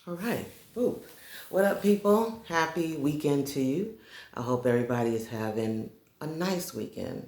All right. Boop. What up, people? Happy weekend to you. I hope everybody is having a nice weekend.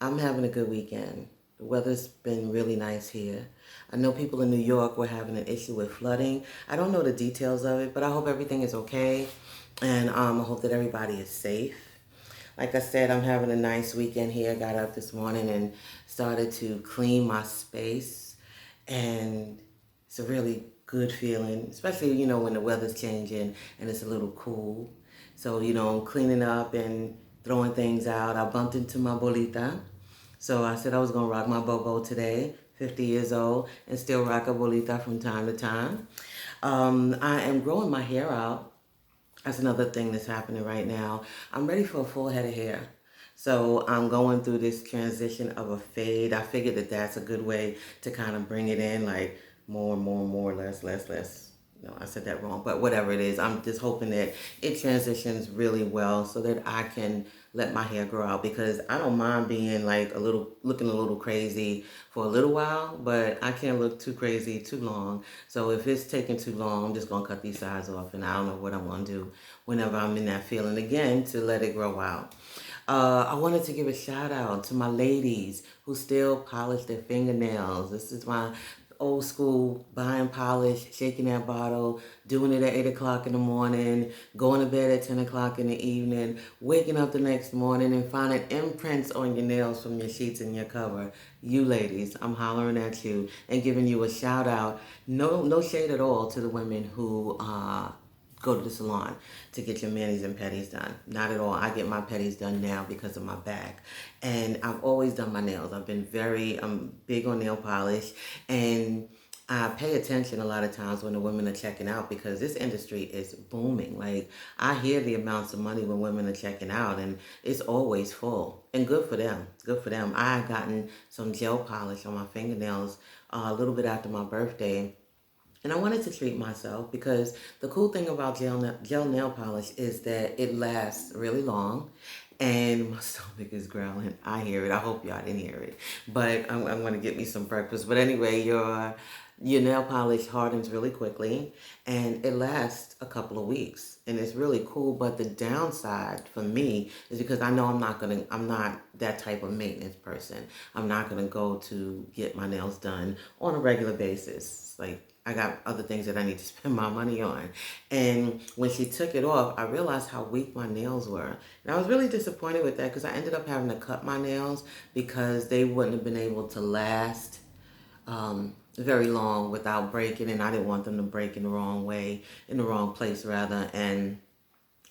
I'm having a good weekend. The weather's been really nice here. I know people in New York were having an issue with flooding. I don't know the details of it, but I hope everything is okay. And I hope that everybody is safe. Like I said, I'm having a nice weekend here. Got up this morning and started to clean my space. And it's a really good feeling, especially, when the weather's changing and it's a little cool. So, I'm cleaning up and throwing things out. I bumped into my bolita. So I said I was going to rock my bobo today, 50 years old, and still rock a bolita from time to time. I am growing my hair out. That's another thing that's happening right now. I'm ready for a full head of hair. So I'm going through this transition of a fade. I figured that that's a good way to kind of bring it in, like more, less, less, less. No, I said that wrong, but whatever it is, I'm just hoping that it transitions really well so that I can let my hair grow out, because I don't mind being like looking a little crazy for a little while, but I can't look too crazy too long. So if it's taking too long, I'm just gonna cut these sides off, and I don't know what I'm gonna do whenever I'm in that feeling again to let it grow out. I wanted to give a shout out to my ladies who still polish their fingernails. This is my old school buying polish, shaking that bottle, doing it at 8 o'clock in the morning, going to bed at 10 o'clock in the evening, waking up the next morning and finding imprints on your nails from your sheets and your cover. You ladies, I'm hollering at you and giving you a shout out. No shade at all to the women who go to the salon to get your manis and petties done. Not at all. I get my petties done now because of my back. And I've always done my nails. I'm big on nail polish, and I pay attention a lot of times when the women are checking out, because this industry is booming. Like, I hear the amounts of money when women are checking out, and it's always full. And good for them. Good for them. I had gotten some gel polish on my fingernails a little bit after my birthday, and I wanted to treat myself, because the cool thing about gel nail polish is that it lasts really long, and my stomach is growling. I hear it. I hope y'all didn't hear it. But I'm going to get me some breakfast. But anyway, your nail polish hardens really quickly, and it lasts a couple of weeks. And it's really cool. But the downside for me is because I know I'm not that type of maintenance person. I'm not going to go to get my nails done on a regular basis. Like, I got other things that I need to spend my money on. And when she took it off, I realized how weak my nails were. And I was really disappointed with that, because I ended up having to cut my nails because they wouldn't have been able to last very long without breaking. And I didn't want them to break in the wrong way, in the wrong place rather. And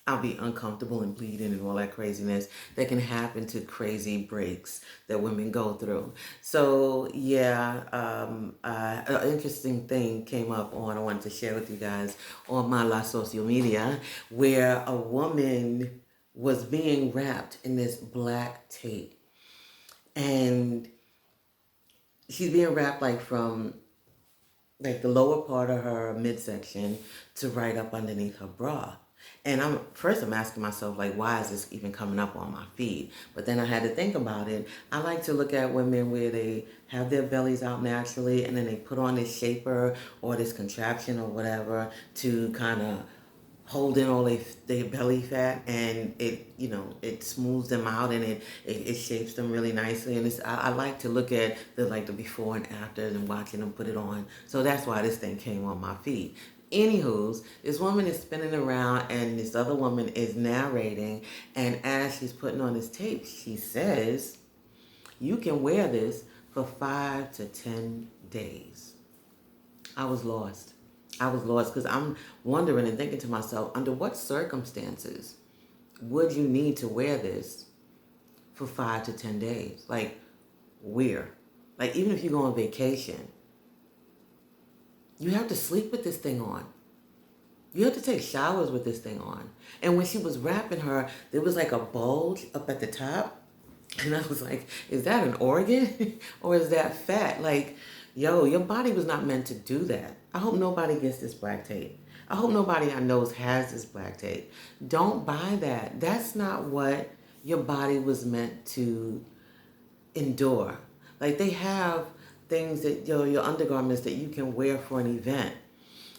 I'll be uncomfortable and bleeding and all that craziness that can happen to crazy breaks that women go through. So yeah, an interesting thing came up I wanted to share with you guys on my La Social Media, where a woman was being wrapped in this black tape. And she's being wrapped like from like the lower part of her midsection to right up underneath her bra. And I'm asking myself, like, why is this even coming up on my feed? But then I had to think about it. I like to look at women where they have their bellies out naturally, and then they put on this shaper or this contraption or whatever to kind of hold in all their belly fat, and it smooths them out, and it shapes them really nicely. And I like to look at the before and after and watching them put it on. So that's why this thing came on my feed. Anywho's, this woman is spinning around, and this other woman is narrating, and as she's putting on this tape, she says, you can wear this for 5 to 10 days. I was lost. I was lost, because I'm wondering and thinking to myself, under what circumstances would you need to wear this for 5 to 10 days? Like, where? Like, even if you go on vacation, you have to sleep with this thing on. You have to take showers with this thing on. And when she was wrapping her, there was like a bulge up at the top. And I was like, is that an organ or is that fat? Like, yo, your body was not meant to do that. I hope nobody gets this black tape. I hope nobody I know has this black tape. Don't buy that. That's not what your body was meant to endure. Like, they have things that, your undergarments that you can wear for an event.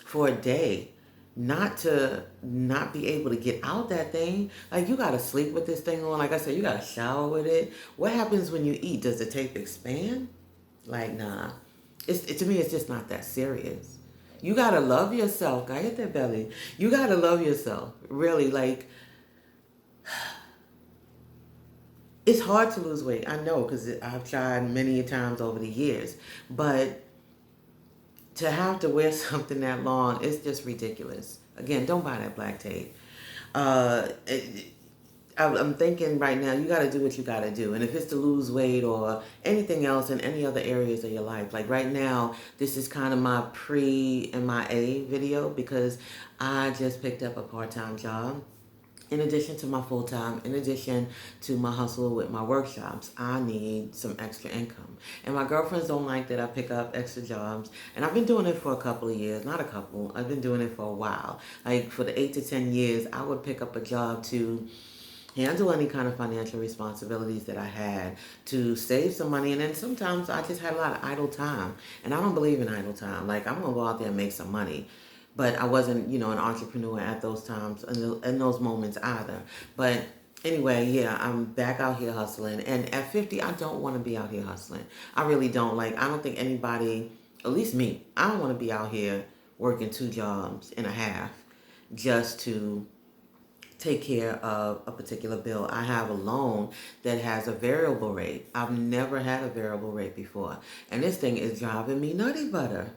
for a day, not to not be able to get out that thing. Like, you gotta sleep with this thing on. Like I said, you gotta shower with it. What happens when you eat? Does the tape expand? Like, nah. To me, it's just not that serious. You gotta love yourself. I hit that belly. You gotta love yourself. Really, like, it's hard to lose weight. I know, because I've tried many times over the years. But to have to wear something that long, it's just ridiculous. Again, don't buy that black tape. Uh, it, I'm thinking right now, you got to do what you got to do. And if it's to lose weight or anything else in any other areas of your life, like right now, this is kind of my pre-MIA video because I just picked up a part-time job. In addition to my full-time, in addition to my hustle with my workshops, I need some extra income. And my girlfriends don't like that I pick up extra jobs. And I've been doing it for a couple of years, not a couple, I've been doing it for a while. Like for the 8 to 10 years, I would pick up a job to handle any kind of financial responsibilities that I had, to save some money. And then sometimes I just had a lot of idle time. And I don't believe in idle time. Like, I'm going to go out there and make some money. But I wasn't, an entrepreneur at those times, in those moments either. But anyway, yeah, I'm back out here hustling. And at 50, I don't want to be out here hustling. I really don't. Like, I don't think anybody, at least me, I don't want to be out here working 2 jobs and a half just to take care of a particular bill. I have a loan that has a variable rate. I've never had a variable rate before. And this thing is driving me nutty butter.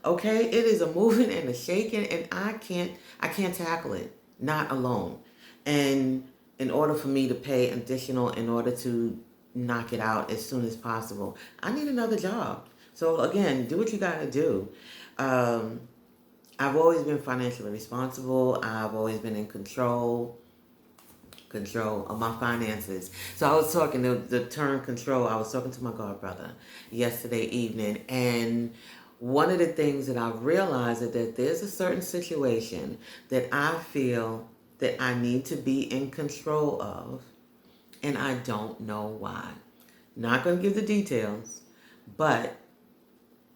Okay? It is a moving and a shaking, and I can't tackle it. Not alone. And in order for me to pay additional, in order to knock it out as soon as possible, I need another job. So again, do what you gotta do. I've always been financially responsible. I've always been in control of my finances. So I was talking, the term control, I was talking to my god brother yesterday evening, and one of the things that I've realized is that there's a certain situation that I feel that I need to be in control of, and I don't know why. Not going to give the details, but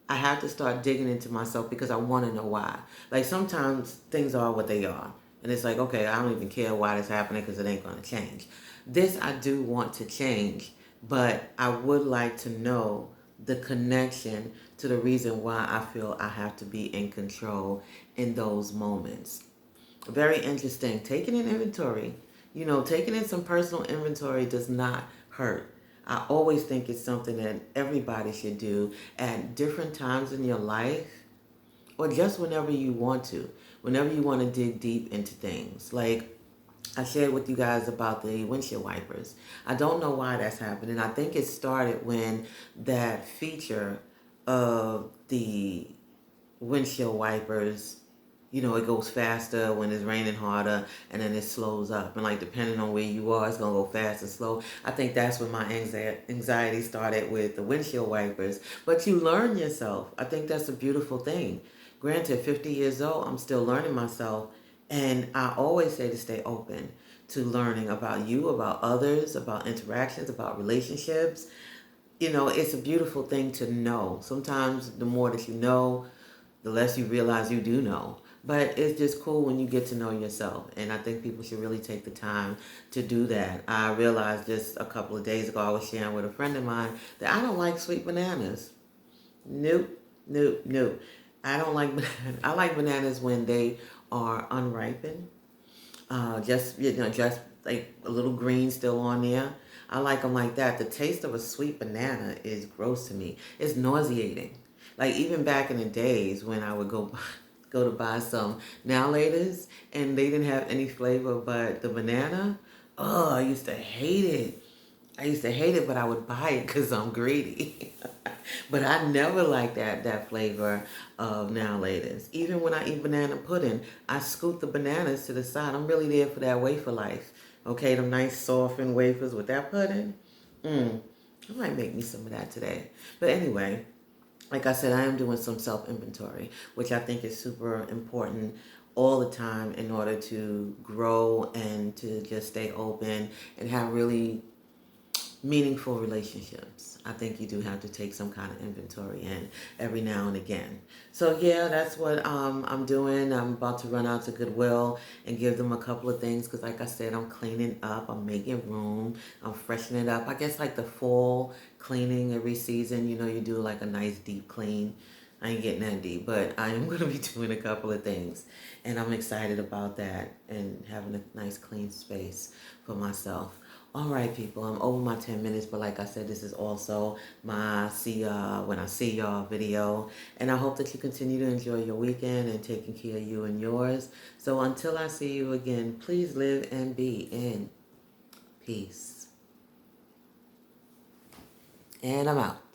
I have to start digging into myself because I want to know why. Like, sometimes things are what they are. And it's like, okay, I don't even care why this happening because it ain't going to change. This I do want to change, but I would like to know the connection to the reason why I feel I have to be in control in those moments. Very interesting. Taking an inventory, taking in some personal inventory does not hurt. I always think it's something that everybody should do at different times in your life, or just whenever you want to. Whenever you want to dig deep into things. Like, I shared with you guys about the windshield wipers. I don't know why that's happening. I think it started when that feature of the windshield wipers, it goes faster when it's raining harder, and then it slows up. And like, depending on where you are, it's going to go fast and slow. I think that's when my anxiety started with the windshield wipers. But you learn yourself. I think that's a beautiful thing. Granted, 50 years old, I'm still learning myself. And I always say to stay open to learning about you, about others, about interactions, about relationships. It's a beautiful thing to know. Sometimes the more that you know, the less you realize you do know. But it's just cool when you get to know yourself. And I think people should really take the time to do that. I realized just a couple of days ago, I was sharing with a friend of mine that I don't like sweet bananas. Nope, nope, nope. I don't like bananas. I like bananas when they are unripened. Just like a little green still on there. I like them like that. The taste of a sweet banana is gross to me. It's nauseating. Like, even back in the days when I would go to buy some Now Laters and they didn't have any flavor but the banana. Oh, I used to hate it. But I would buy it because I'm greedy. But I never liked that flavor of Now Laters. Even when I eat banana pudding, I scoop the bananas to the side. I'm really there for that wafer life. Okay, them nice softened wafers with that pudding. I might make me some of that today. But anyway, like I said, I am doing some self-inventory, which I think is super important all the time in order to grow and to just stay open and have really meaningful relationships. I think you do have to take some kind of inventory in every now and again. So yeah, that's what I'm doing. I'm about to run out to Goodwill and give them a couple of things because like I said, I'm cleaning up, I'm making room, I'm freshening it up. I guess like the fall cleaning every season, you know, you do like a nice deep clean. I ain't getting that deep, but I am going to be doing a couple of things. And I'm excited about that and having a nice clean space for myself. All right, people, I'm over my 10 minutes, but like I said, this is also my see y'all when I see y'all video. And I hope that you continue to enjoy your weekend and taking care of you and yours. So until I see you again, please live and be in peace. And I'm out.